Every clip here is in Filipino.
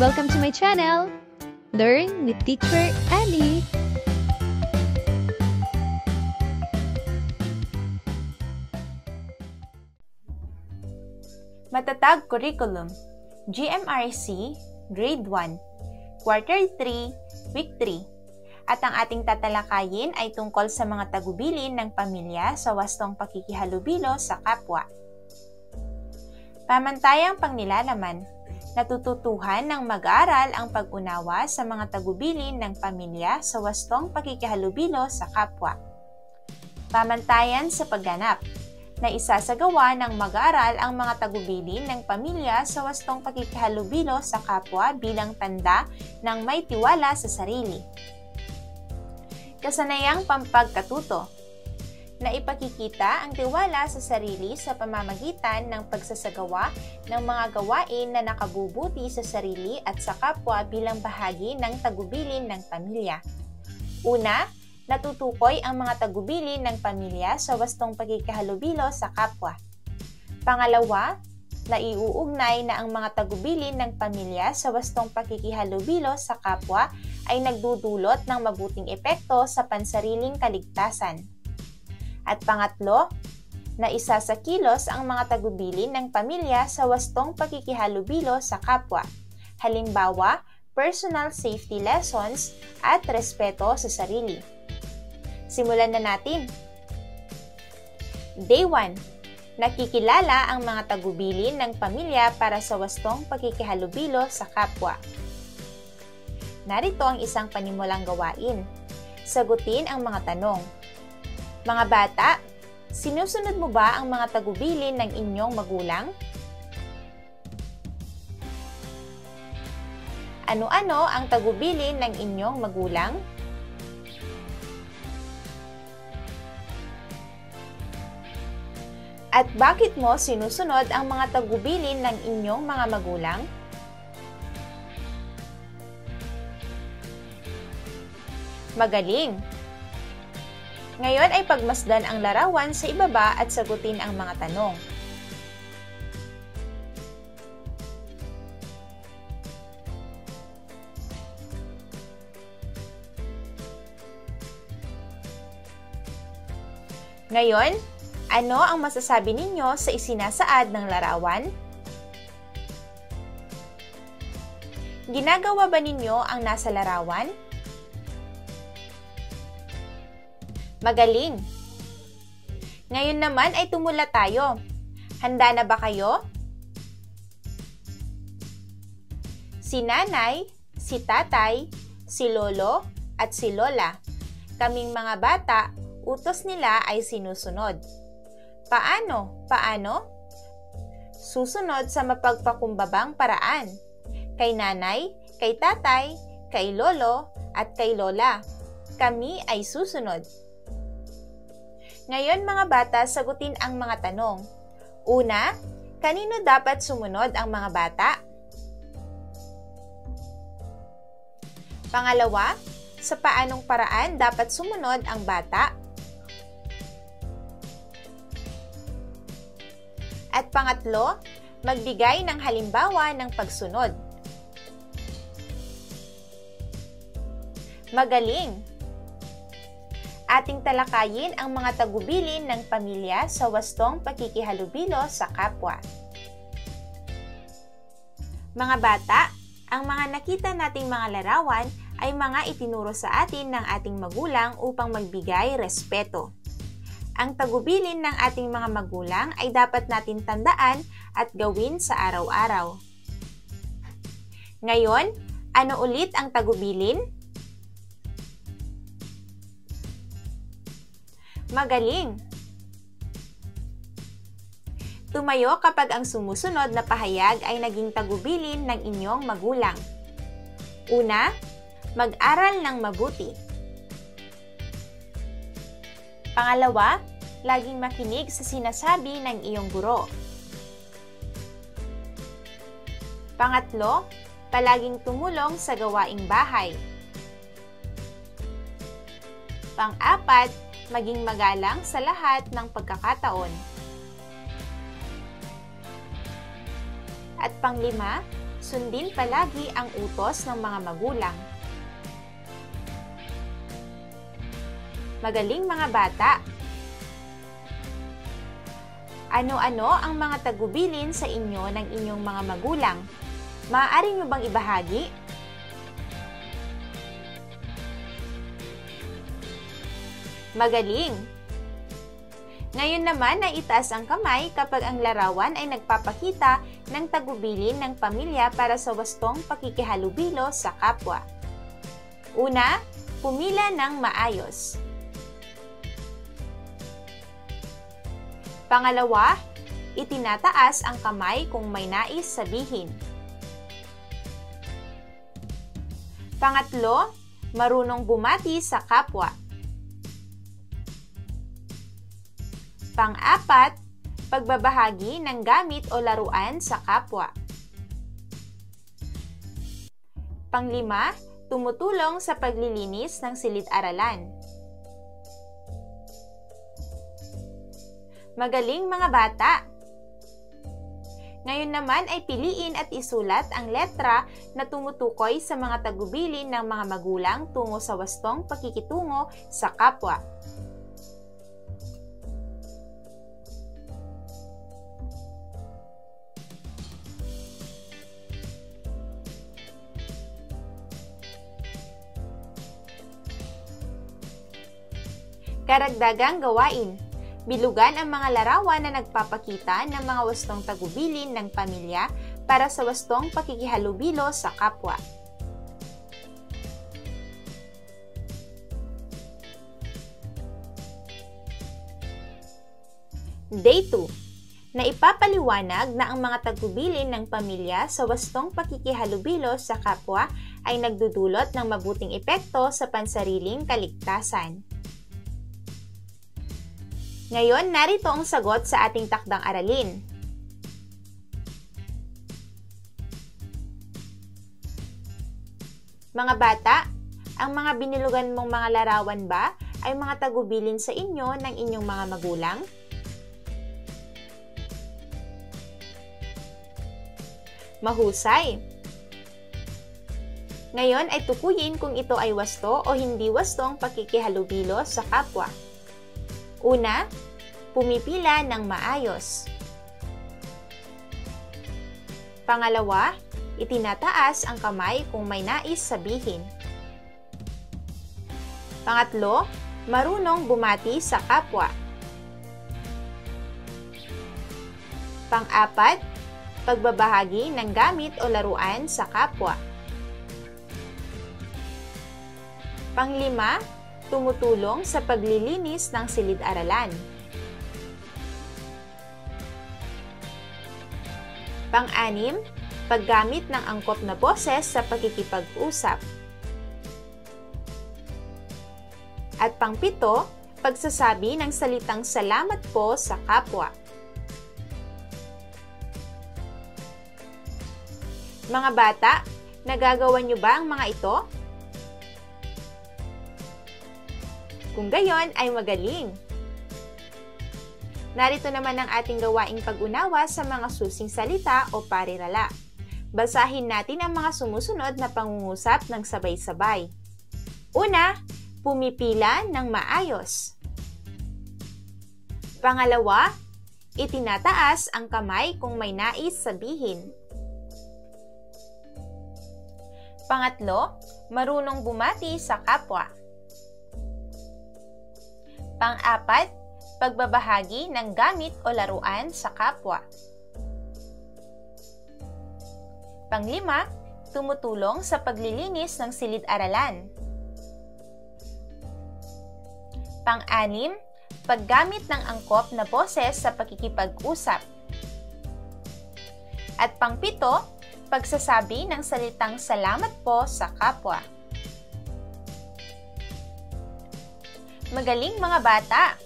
Welcome to my channel, Learn with Teacher Annie. Matatag Curriculum, GMRC, Grade 1, Quarter 3, Week 3. At ang ating tatalakayin ay tungkol sa mga tagubilin ng pamilya sa wastong pakikihalubilo sa kapwa. Pamantayang pangnilalaman, natututuhan ng mag-aaral ang pag-unawa sa mga tagubilin ng pamilya sa wastong pakikihalubilo sa kapwa. Pamantayan sa pagganap, na isasagawa ng mag-aaral ang mga tagubilin ng pamilya sa wastong pakikihalubilo sa kapwa bilang tanda ng may tiwala sa sarili. Kasanayang pampagkatuto, na ipakikita ang tiwala sa sarili sa pamamagitan ng pagsasagawa ng mga gawain na nakabubuti sa sarili at sa kapwa bilang bahagi ng tagubilin ng pamilya. Una, natutukoy ang mga tagubilin ng pamilya sa wastong pakikihalubilo sa kapwa. Pangalawa, naiuugnay na ang mga tagubilin ng pamilya sa wastong pakikihalubilo sa kapwa ay nagdudulot ng mabuting epekto sa pansariling kaligtasan. At pangatlo, na isasakilos ang mga tagubilin ng pamilya sa wastong pakikihalubilo sa kapwa. Halimbawa, personal safety lessons at respeto sa sarili. Simulan na natin. Day 1. Nakikilala ang mga tagubilin ng pamilya para sa wastong pakikihalubilo sa kapwa. Narito ang isang panimulang gawain. Sagutin ang mga tanong. Mga bata, sinusunod mo ba ang mga tagubilin ng inyong magulang? Ano-ano ang tagubilin ng inyong magulang? At bakit mo sinusunod ang mga tagubilin ng inyong mga magulang? Magaling! Ngayon ay pagmasdan ang larawan sa ibaba at sagutin ang mga tanong. Ngayon, ano ang masasabi ninyo sa isinasaad ng larawan? Ginagawa ba ninyo ang nasa larawan? Magaling! Ngayon naman ay tumula tayo. Handa na ba kayo? Si nanay, si tatay, si lolo, at si lola. Kaming mga bata, utos nila ay sinusunod. Paano? Susunod sa mapagpakumbabang paraan. Kay nanay, kay tatay, kay lolo, at kay lola. Kami ay susunod. Ngayon mga bata, sagutin ang mga tanong. Una, kanino dapat sumunod ang mga bata? Pangalawa, sa paanong paraan dapat sumunod ang bata? At pangatlo, magbigay ng halimbawa ng pagsunod. Magaling! Ating talakayin ang mga tagubilin ng pamilya sa wastong pakikihalubilo sa kapwa. Mga bata, ang mga nakita nating mga larawan ay mga itinuro sa atin ng ating magulang upang magbigay respeto. Ang tagubilin ng ating mga magulang ay dapat natin tandaan at gawin sa araw-araw. Ngayon, ano ulit ang tagubilin? Magaling! Tumayo kapag ang sumusunod na pahayag ay naging tagubilin ng inyong magulang. Una, mag-aral ng mabuti. Pangalawa, laging makinig sa sinasabi ng iyong guro. Pangatlo, palaging tumulong sa gawaing bahay. Pang-apat, maging magalang sa lahat ng pagkakataon. At panglima, Sundin palagi ang utos ng mga magulang. Magaling mga bata! Ano-ano ang mga tagubilin sa inyo ng inyong mga magulang? Maaari nyo bang ibahagi? Magaling! Ngayon naman ay itaas ang kamay kapag ang larawan ay nagpapakita ng tagubilin ng pamilya para sa wastong pakikihalubilo sa kapwa. Una, pumila ng maayos. Pangalawa, itinataas ang kamay kung may nais sabihin. Pangatlo, marunong bumati sa kapwa. Pang-apat, pagbabahagi ng gamit o laruan sa kapwa. Pang-lima, tumutulong sa paglilinis ng silid-aralan. Magaling mga bata! Ngayon naman ay piliin at isulat ang letra na tumutukoy sa mga tagubilin ng mga magulang tungo sa wastong pakikitungo sa kapwa. Karagdagang gawain. Bilugan ang mga larawan na nagpapakita ng mga wastong tagubilin ng pamilya para sa wastong pakikihalubilo sa kapwa. Day 2. Naipapaliwanag na ang mga tagubilin ng pamilya sa wastong pakikihalubilo sa kapwa ay nagdudulot ng mabuting epekto sa pansariling kaligtasan. Ngayon, narito ang sagot sa ating takdang aralin. Mga bata, ang mga binilugan mong mga larawan ba ay mga tagubilin sa inyo ng inyong mga magulang? Mahusay! Ngayon ay tukuyin kung ito ay wasto o hindi wastong pakikihalubilo sa kapwa. Una, pumipila ng maayos. Pangalawa, itinataas ang kamay kung may nais sabihin. Pangatlo, marunong bumati sa kapwa. Pang-apat, pagbabahagi ng gamit o laruan sa kapwa. Pang-lima, tumutulong sa paglilinis ng silid-aralan. Pang-anim, paggamit ng angkop na boses sa pakikipag-usap. At pang-pito, pagsasabi ng salitang salamat po sa kapwa. Mga bata, nagagawa niyo ba ang mga ito? Kung gayon ay magaling. Narito naman ang ating gawaing pag-unawa sa mga susing salita o parirala. Basahin natin ang mga sumusunod na pangungusap ng sabay-sabay. Una, pumipila ng maayos. Pangalawa, itinataas ang kamay kung may nais sabihin. Pangatlo, marunong bumati sa kapwa. Pang-apat, pagbabahagi ng gamit o laruan sa kapwa. Pang-lima, tumutulong sa paglilinis ng silid-aralan. Pang-anim, paggamit ng angkop na boses sa pakikipag-usap. At pang-pito, pagsasabi ng salitang salamat po sa kapwa. Magaling mga bata!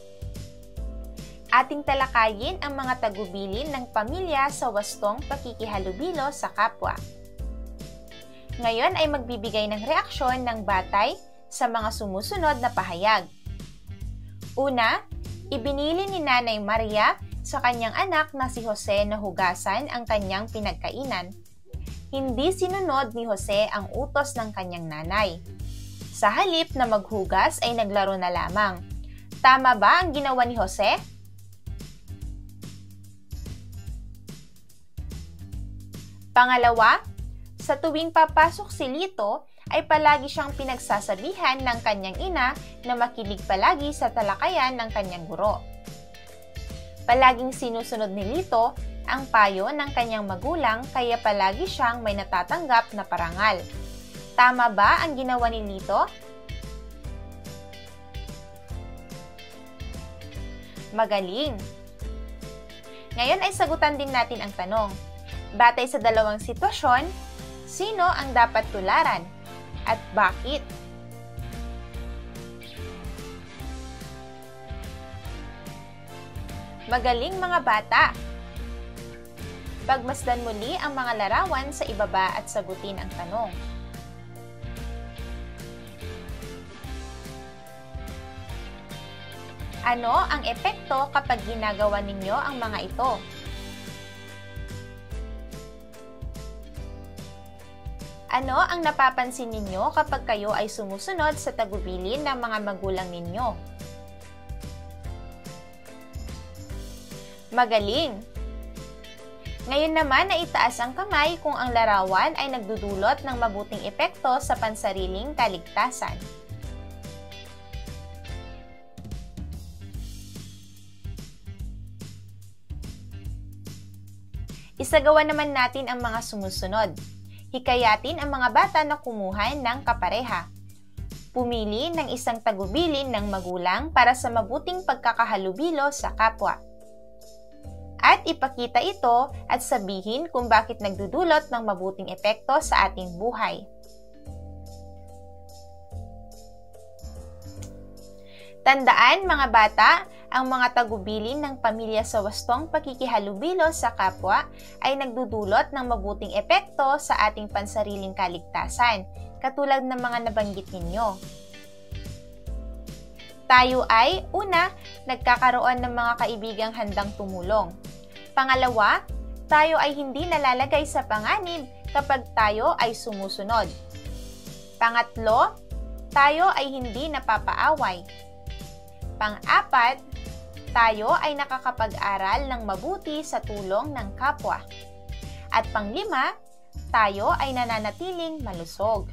Ating talakayin ang mga tagubilin ng pamilya sa wastong pakikihalubilo sa kapwa. Ngayon ay magbibigay ng reaksyon ng batay sa mga sumusunod na pahayag. Una, ibinili ni Nanay Maria sa kanyang anak na si Jose na hugasan ang kanyang pinagkainan. hindi sinunod ni Jose ang utos ng kanyang nanay. Sa halip na maghugas ay naglaro na lamang. Tama ba ang ginawa ni Jose? Pangalawa, sa tuwing papasok si Lito ay palagi siyang pinagsasabihan ng kanyang ina na makinig palagi sa talakayan ng kanyang guro. Palaging sinusunod ni Lito ang payo ng kanyang magulang kaya palagi siyang may natatanggap na parangal. Tama ba ang ginawa ni Lito? Magaling! Ngayon ay sagutan din natin ang tanong. Batay sa dalawang sitwasyon, sino ang dapat tularan at bakit? Magaling mga bata! Pagmasdan muli ang mga larawan sa ibaba at sagutin ang tanong. Ano ang epekto kapag ginagawa ninyo ang mga ito? Ano ang napapansin ninyo kapag kayo ay sumusunod sa tagubilin ng mga magulang ninyo? Magaling! Ngayon naman ay itaas ang kamay kung ang larawan ay nagdudulot ng mabuting epekto sa pansariling kaligtasan. Isagawa naman natin ang mga sumusunod. Hikayatin ang mga bata na kumuha ng kapareha. Pumili ng isang tagubilin ng magulang para sa mabuting pagkakahalubilo sa kapwa. At ipakita ito at sabihin kung bakit nagdudulot ng mabuting epekto sa ating buhay. Tandaan mga bata, ang mga tagubilin ng pamilya sa wastong pakikihalubilo sa kapwa ay nagdudulot ng mabuting epekto sa ating pansariling kaligtasan, katulad ng mga nabanggit ninyo. Tayo ay, una, nagkakaroon ng mga kaibigang handang tumulong. Pangalawa, tayo ay hindi nalalagay sa panganib kapag tayo ay sumusunod. Pangatlo, tayo ay hindi napapaaway. Pang-apat, tayo ay nakakapag-aral ng mabuti sa tulong ng kapwa. At panglima, tayo ay nananatiling malusog.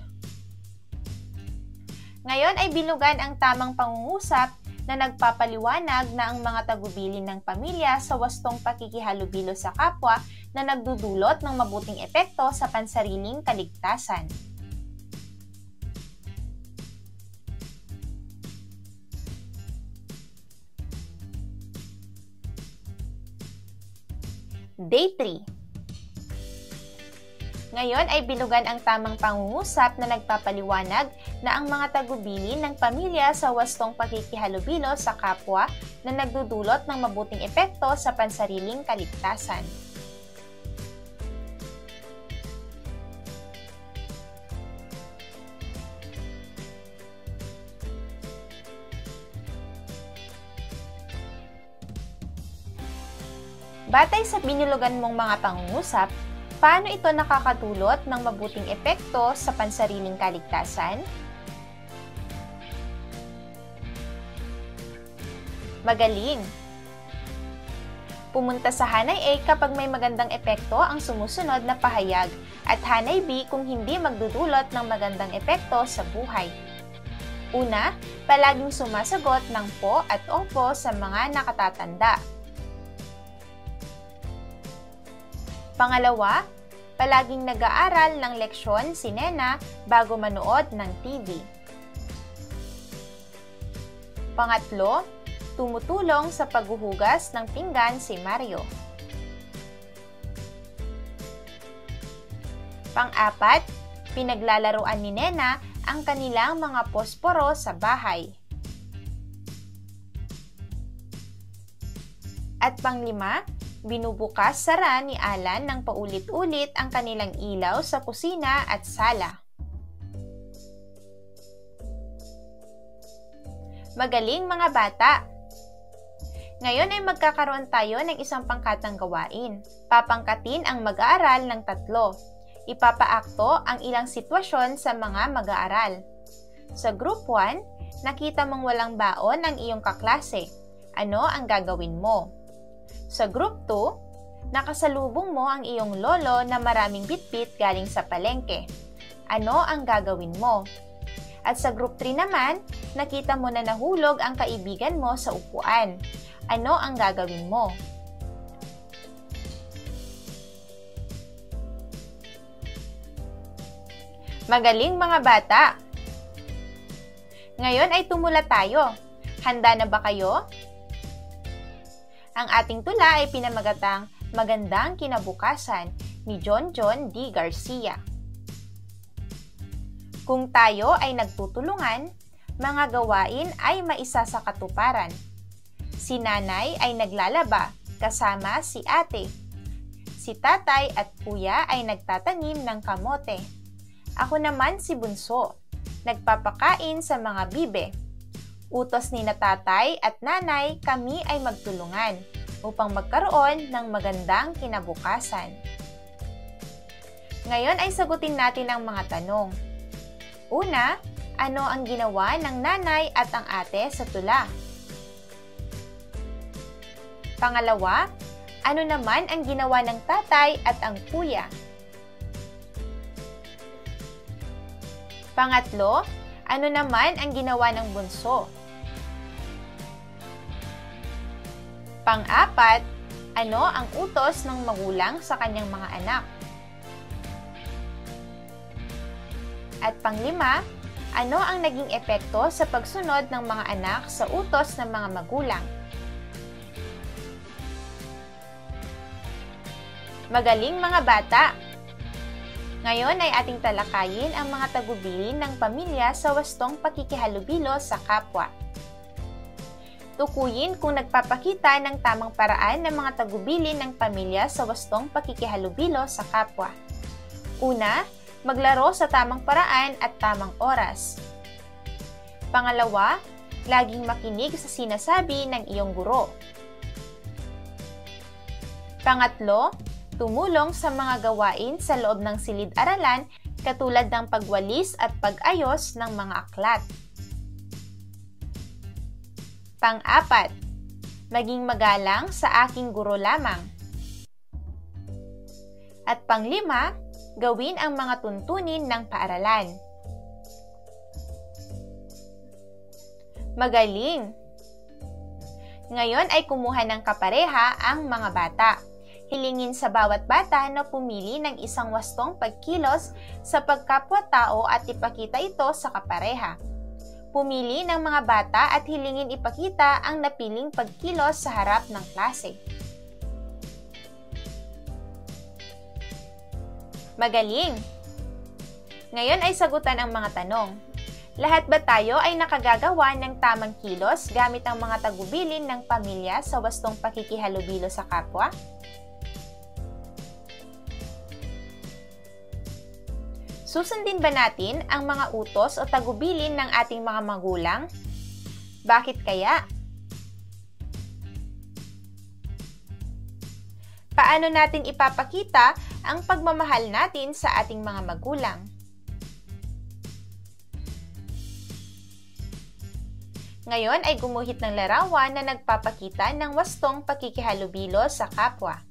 Ngayon ay bilugan ang tamang pangungusap na nagpapaliwanag na ang mga tagubilin ng pamilya sa wastong pakikihalubilo sa kapwa na nagdudulot ng mabuting epekto sa pansariling kaligtasan. Day 3. Ngayon ay bilugan ang tamang pangungusap na nagpapaliwanag na ang mga tagubilin ng pamilya sa wastong pakikihalubilo sa kapwa na nagdudulot ng mabuting epekto sa pansariling kaligtasan. Batay sa binulugan mong mga pangungusap, paano ito nakakatulot ng mabuting epekto sa pansariling kaligtasan? Magaling! Pumunta sa Hanay A kapag may magandang epekto ang sumusunod na pahayag at Hanay B kung hindi magdudulot ng magandang epekto sa buhay. Una, palaging sumasagot ng po at opo sa mga nakatatanda. Pangalawa, palaging nag-aaral ng leksyon si Nena bago manood ng TV. Pangatlo, tumutulong sa paghuhugas ng pinggan si Mario. Pang-apat, pinaglalaruan ni Nena ang kanilang mga posporo sa bahay. At panglima, binubukas sara ni Alan ng paulit-ulit ang kanilang ilaw sa kusina at sala. Magaling mga bata! Ngayon ay magkakaroon tayo ng isang pangkatang gawain. Papangkatin ang mag-aaral ng 3. Ipapaakto ang ilang sitwasyon sa mga mag-aaral. Sa Group 1, nakita mong walang baon ang iyong kaklase. Ano ang gagawin mo? Sa Group 2, nakasalubong mo ang iyong lolo na maraming bitbit galing sa palengke. Ano ang gagawin mo? At sa Group 3 naman, nakita mo na nahulog ang kaibigan mo sa upuan. Ano ang gagawin mo? Magaling mga bata! Ngayon ay tumula tayo. Handa na ba kayo? Ang ating tula ay pinamagatang Magandang Kinabukasan ni John D. Garcia. Kung tayo ay nagtutulungan, mga gawain ay maisasakatuparan. Si nanay ay naglalaba kasama si ate. Si tatay at kuya ay nagtatanim ng kamote. Ako naman si bunso, nagpapakain sa mga bibe. Utos ni na tatay at nanay kami ay magtulungan upang magkaroon ng magandang kinabukasan. Ngayon ay sagutin natin ang mga tanong. Una, ano ang ginawa ng nanay at ang ate sa tula? Pangalawa, ano naman ang ginawa ng tatay at ang kuya? Pangatlo, ano naman ang ginawa ng bunso? Pang-apat, ano ang utos ng magulang sa kanyang mga anak? At pang-lima, ano ang naging epekto sa pagsunod ng mga anak sa utos ng mga magulang? Magaling mga bata! Ngayon ay ating talakayin ang mga tagubilin ng pamilya sa wastong pakikihalubilo sa kapwa. Tukuyin kung nagpapakita ng tamang paraan ng mga tagubilin ng pamilya sa wastong pakikihalubilo sa kapwa. Una, maglaro sa tamang paraan at tamang oras. Pangalawa, laging makinig sa sinasabi ng iyong guro. Pangatlo, tumulong sa mga gawain sa loob ng silid-aralan katulad ng pagwalis at pag-ayos ng mga aklat. Pang-apat, maging magalang sa aking guro lamang. At pang-lima, gawin ang mga tuntunin ng paaralan. Magaling! Ngayon ay kumuha ng kapareha ang mga bata. Hilingin sa bawat bata na pumili ng isang wastong pagkilos sa pagkapwa-tao at ipakita ito sa kapareha. Pumili ng mga bata at hilingin ipakita ang napiling pagkilos sa harap ng klase. Magaling! Ngayon ay sagutan ang mga tanong. Lahat ba tayo ay nakagagawa ng tamang kilos gamit ang mga tagubilin ng pamilya sa wastong pakikihalubilo sa kapwa? Susundin ba natin ang mga utos o tagubilin ng ating mga magulang? Bakit kaya? Paano natin ipapakita ang pagmamahal natin sa ating mga magulang? Ngayon ay gumuhit ng larawan na nagpapakita ng wastong pakikihalubilo sa kapwa.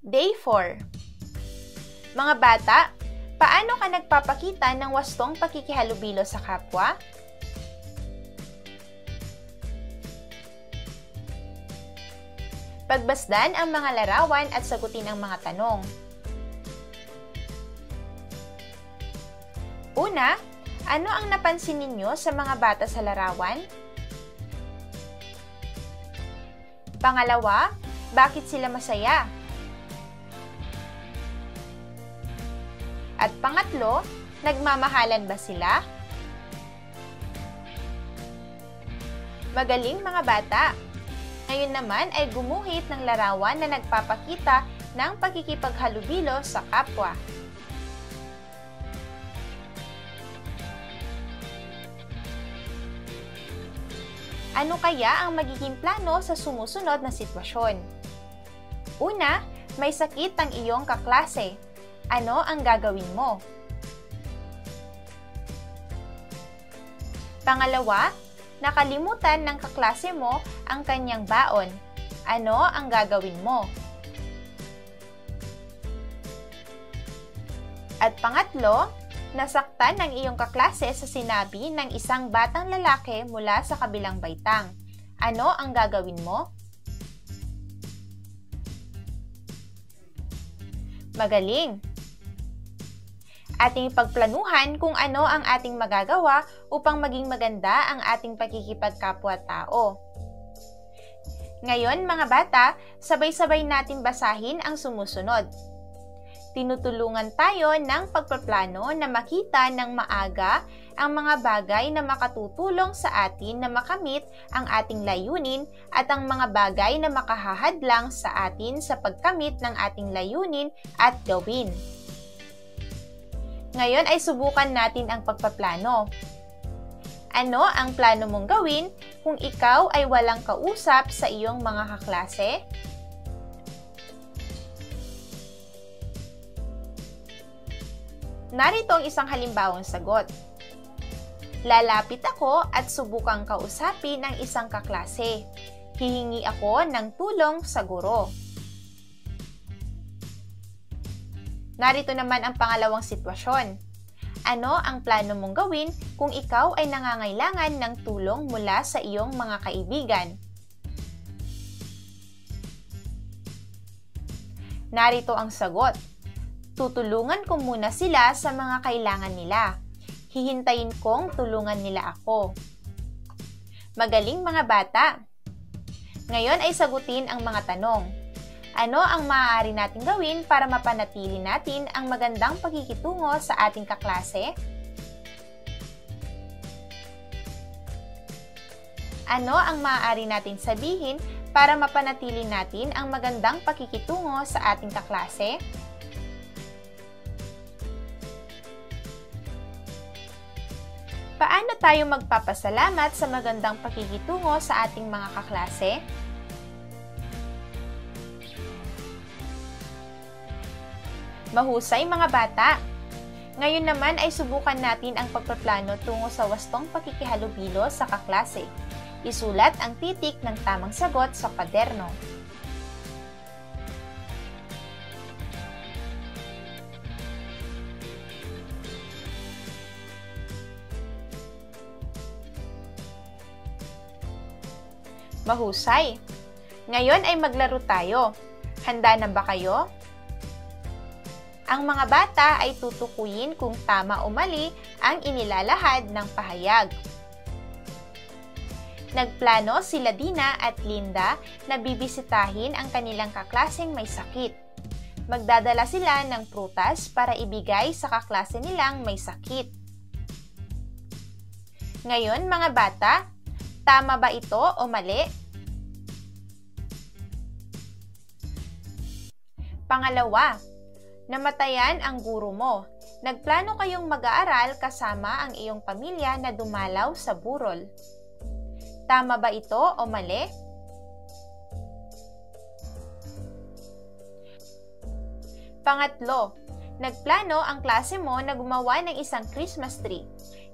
Day 4. Mga bata, paano ka nagpapakita ng wastong pakikihalubilo sa kapwa? Pagbasdan ang mga larawan at sagutin ang mga tanong. Una, ano ang napansin ninyo sa mga bata sa larawan? Pangalawa, bakit sila masaya? At pangatlo, nagmamahalan ba sila? Magaling mga bata! Ngayon naman ay gumuhit ng larawan na nagpapakita ng pakikipaghalubilo sa kapwa. Ano kaya ang magiging plano sa sumusunod na sitwasyon? Una, may sakit ang iyong kaklase. Ano ang gagawin mo? Pangalawa, nakalimutan ng kaklase mo ang kanyang baon. Ano ang gagawin mo? At pangatlo, nasaktan ng iyong kaklase sa sinabi ng isang batang lalaki mula sa kabilang baitang. Ano ang gagawin mo? Magaling! Ating pagplanuhan kung ano ang ating magagawa upang maging maganda ang ating pakikipagkapwa-tao. Ngayon, mga bata, sabay-sabay natin basahin ang sumusunod. Tinutulungan tayo ng pagpaplano na makita ng maaga ang mga bagay na makatutulong sa atin na makamit ang ating layunin at ang mga bagay na makahahadlang sa atin sa pagkamit ng ating layunin at gawin. Ngayon ay subukan natin ang pagpaplano. Ano ang plano mong gawin kung ikaw ay walang kausap sa iyong mga kaklase? Narito ang isang halimbawang sagot. Lalapit ako at subukang kausapin ang isang kaklase. Hihingi ako ng tulong sa guro. Narito naman ang pangalawang sitwasyon. Ano ang plano mong gawin kung ikaw ay nangangailangan ng tulong mula sa iyong mga kaibigan? Narito ang sagot. Tutulungan ko muna sila sa mga kailangan nila. Hihintayin kong tulungan nila ako. Magaling mga bata! Ngayon ay sagutin ang mga tanong. Ano ang maaari nating gawin para mapanatili natin ang magandang pagkikitungo sa ating kaklase? Ano ang maaari natin sabihin para mapanatili natin ang magandang pakikitungo sa ating kaklase? Paano tayo magpapasalamat sa magandang pakikitungo sa ating mga kaklase? Mahusay mga bata! Ngayon naman ay subukan natin ang pagpaplano tungo sa wastong pakikihalubilo sa kaklase. Isulat ang titik ng tamang sagot sa kwaderno. Mahusay! Ngayon ay maglaro tayo. Handa na ba kayo? Ang mga bata ay tutukuyin kung tama o mali ang inilalahad ng pahayag. Nagplano sila Dina at Linda na bibisitahin ang kanilang kaklaseng may sakit. Magdadala sila ng prutas para ibigay sa kaklase nilang may sakit. Ngayon mga bata, tama ba ito o mali? Pangalawa, namatayan ang guro mo. Nagplano kayong mag-aaral kasama ang iyong pamilya na dumalaw sa burol. Tama ba ito o mali? Pangatlo, nagplano ang klase mo na gumawa ng isang Christmas tree.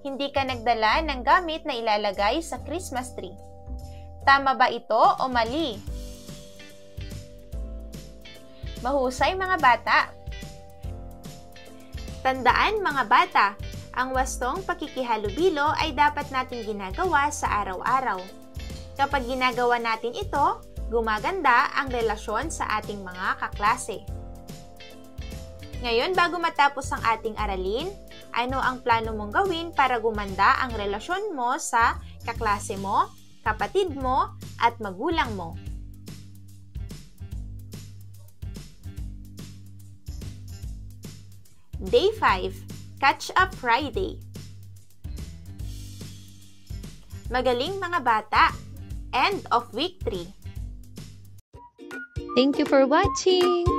Hindi ka nagdala ng gamit na ilalagay sa Christmas tree. Tama ba ito o mali? Mahusay mga bata! Tandaan mga bata, ang wastong pakikihalubilo ay dapat natin ginagawa sa araw-araw. Kapag ginagawa natin ito, gumaganda ang relasyon sa ating mga kaklase. Ngayon, bago matapos ang ating aralin, ano ang plano mong gawin para gumanda ang relasyon mo sa kaklase mo, kapatid mo, at magulang mo? Day 5, Catch Up Friday. Magaling mga bata! End of week 3. Thank you for watching!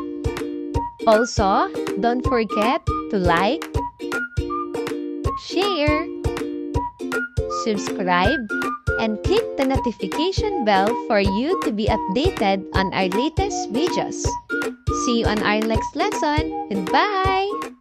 Also, don't forget to like, share, subscribe, and click the notification bell for you to be updated on our latest videos. See you on our next lesson. Goodbye!